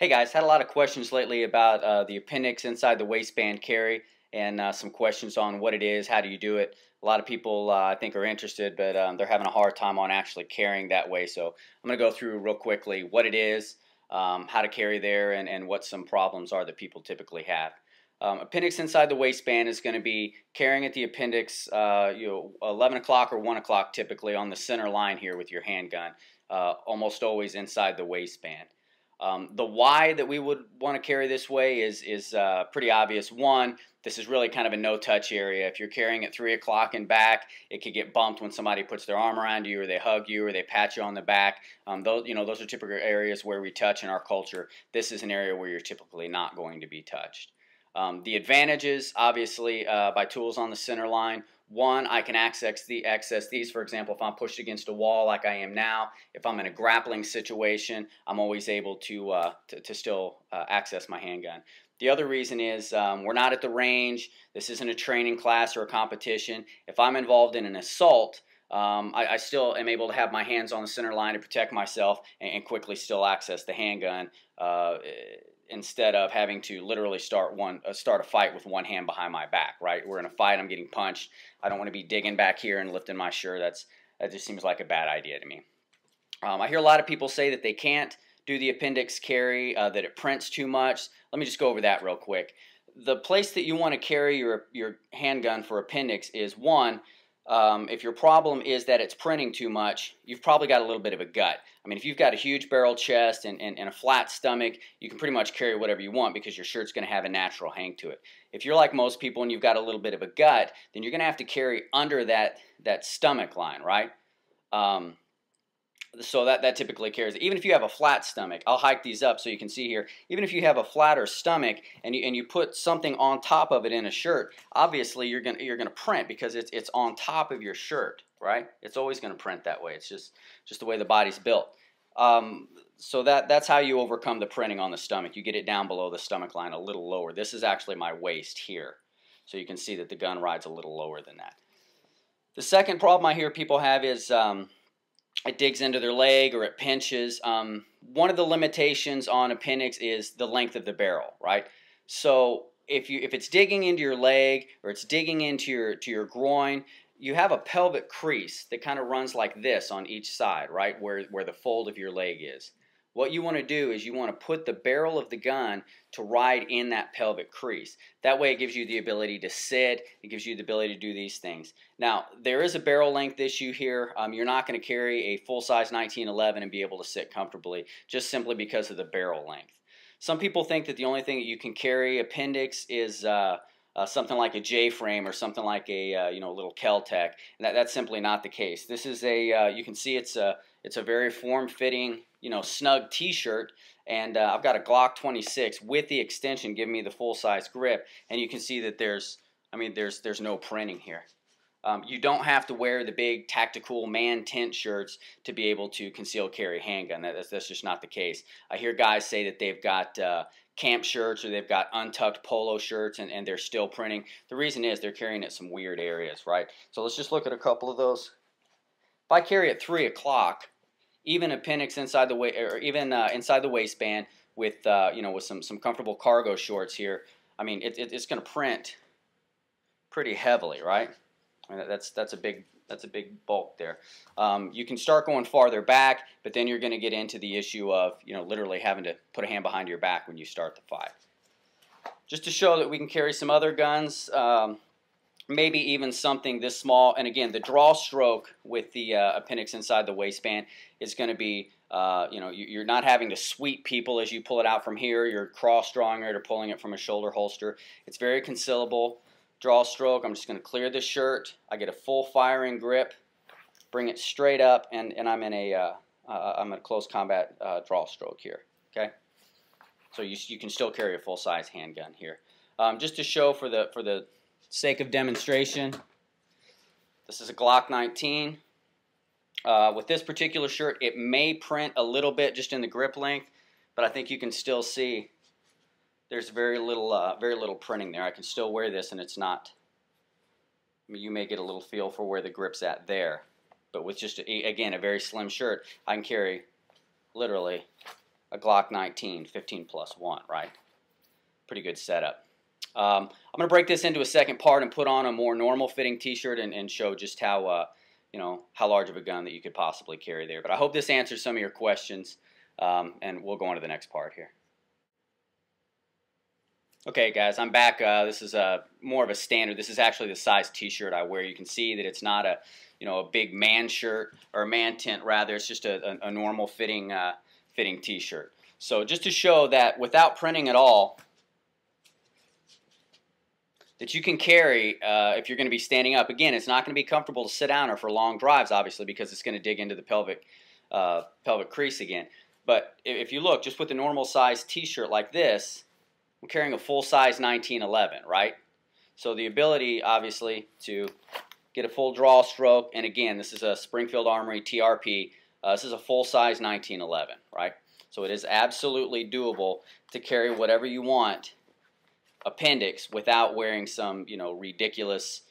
Hey guys, had a lot of questions lately about the appendix inside the waistband carry and some questions on what it is, how do you do it. A lot of people I think are interested, but they're having a hard time on actually carrying that way. So I'm going to go through real quickly what it is, how to carry there, and what some problems are that people typically have. Appendix inside the waistband is going to be carrying at the appendix, 11 o'clock or 1 o'clock typically on the center line here with your handgun, almost always inside the waistband. The why that we would want to carry this way is pretty obvious. One, this is really kind of a no-touch area. If you're carrying at 3 o'clock and back, it could get bumped when somebody puts their arm around you, or they hug you, or they pat you on the back. Those are typical areas where we touch in our culture. This is an area where you're typically not going to be touched. The advantages, obviously, by tools on the center line. One, I can access these, for example, if I'm pushed against a wall like I am now. If I'm in a grappling situation, I'm always able to still access my handgun. The other reason is we're not at the range. This isn't a training class or a competition. If I'm involved in an assault, I still am able to have my hands on the center line to protect myself and quickly still access the handgun, instead of having to literally start a fight with one hand behind my back, right? We're in a fight, I'm getting punched. I don't want to be digging back here and lifting my shirt. That just seems like a bad idea to me. I hear a lot of people say that they can't do the appendix carry, that it prints too much. Let me just go over that real quick. The place that you want to carry your handgun for appendix is, one, if your problem is that it's printing too much, you've probably got a little bit of a gut. I mean, if you've got a huge barrel chest and a flat stomach, you can pretty much carry whatever you want because your shirt's going to have a natural hang to it. If you're like most people and you've got a little bit of a gut, then you're going to have to carry under that stomach line, right? So that typically carries. Even if you have a flat stomach, I'll hike these up so you can see here. Even if you have a flatter stomach and you put something on top of it in a shirt, obviously you're gonna print because it's on top of your shirt, right? It's always gonna print that way. It's just the way the body's built. So that's how you overcome the printing on the stomach. You get it down below the stomach line a little lower. This is actually my waist here, so you can see that the gun rides a little lower than that. The second problem I hear people have is it digs into their leg or it pinches. One of the limitations on appendix is the length of the barrel, right? So if it's digging into your leg or it's digging into your groin, you have a pelvic crease that kind of runs like this on each side, right, where the fold of your leg is. What you want to do is you want to put the barrel of the gun to ride in that pelvic crease. That way it gives you the ability to sit. It gives you the ability to do these things. Now, there is a barrel length issue here. You're not going to carry a full-size 1911 and be able to sit comfortably just simply because of the barrel length. Some people think that the only thing that you can carry appendix is something like a J-frame or something like a little Kel-Tec, and that's simply not the case. This is you can see it's a very form-fitting, snug T-shirt, and I've got a Glock 26 with the extension giving me the full-size grip, and you can see that there's no printing here. You don't have to wear the big tactical man tent shirts to be able to conceal carry handgun. That's just not the case. I hear guys say that they've got camp shirts or they've got untucked polo shirts and they're still printing. The reason is they're carrying at some weird areas, right? So let's just look at a couple of those. If I carry at 3 o'clock, even appendix inside the inside the waistband with with some comfortable cargo shorts here, I mean it's going to print pretty heavily, right? I mean, that's a big bulk there. You can start going farther back, but then you're going to get into the issue of literally having to put a hand behind your back when you start the fight. Just to show that we can carry some other guns, maybe even something this small. And again, the draw stroke with the appendix inside the waistband is going to be, you're not having to sweep people as you pull it out from here. You're cross-drawing it or pulling it from a shoulder holster. It's very concealable. Draw stroke, I'm just going to clear the shirt. I get a full firing grip, bring it straight up, and I'm in a close combat draw stroke here. Okay, so you can still carry a full-size handgun here. Just to show for the sake of demonstration, this is a Glock 19. With this particular shirt, it may print a little bit just in the grip length, but I think you can still see there's very little printing there. I can still wear this and it's not, I mean, you may get a little feel for where the grip's at there. But with just, again, a very slim shirt, I can carry literally a Glock 19, 15+1, right? Pretty good setup. I'm going to break this into a second part and put on a more normal fitting t-shirt and show just how, how large of a gun that you could possibly carry there. But I hope this answers some of your questions, and we'll go on to the next part here. Okay, guys, I'm back. This is more of a standard. This is actually the size t-shirt I wear. You can see that it's not a, a big man shirt or a man tent. Rather, it's just a normal fitting t-shirt. So just to show that without printing at all, that you can carry if you're going to be standing up. Again, it's not going to be comfortable to sit down or for long drives, obviously, because it's going to dig into the pelvic crease again. But if you look, just with a normal size t-shirt like this, I'm carrying a full-size 1911, right? So the ability, obviously, to get a full draw stroke, and again, this is a Springfield Armory TRP. This is a full-size 1911, right? So it is absolutely doable to carry whatever you want, appendix, without wearing some, ridiculous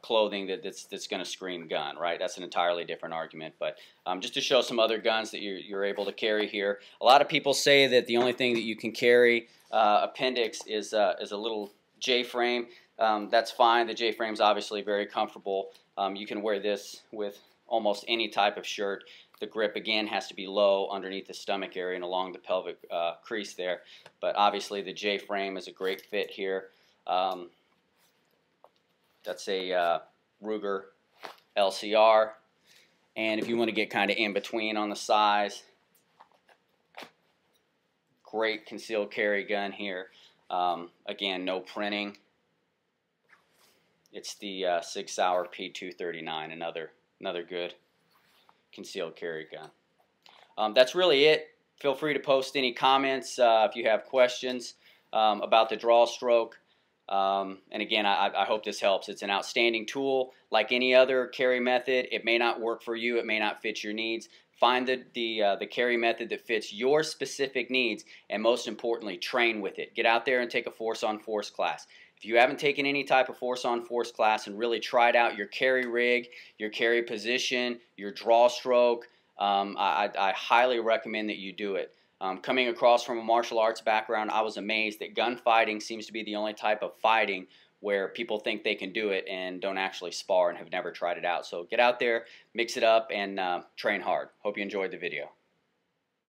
clothing that's going to scream gun, right? That's an entirely different argument. But just to show some other guns that you're able to carry here. A lot of people say that the only thing that you can carry appendix is a little J-frame. That's fine. The J-frame is obviously very comfortable. You can wear this with almost any type of shirt. The grip, again, has to be low underneath the stomach area and along the pelvic crease there. But obviously the J-frame is a great fit here. That's a Ruger LCR. And if you want to get kind of in between on the size, great concealed carry gun here. Again, no printing. It's the Sig Sauer P239, another good concealed carry gun. That's really it. Feel free to post any comments if you have questions about the draw stroke. And again, I hope this helps. It's an outstanding tool. Like any other carry method, it may not work for you. It may not fit your needs. Find the carry method that fits your specific needs, and most importantly, train with it. Get out there and take a force-on-force class. If you haven't taken any type of force-on-force class and really tried out your carry rig, your carry position, your draw stroke, I highly recommend that you do it. Coming across from a martial arts background, I was amazed that gunfighting seems to be the only type of fighting where people think they can do it and don't actually spar and have never tried it out. So get out there, mix it up, and train hard. Hope you enjoyed the video.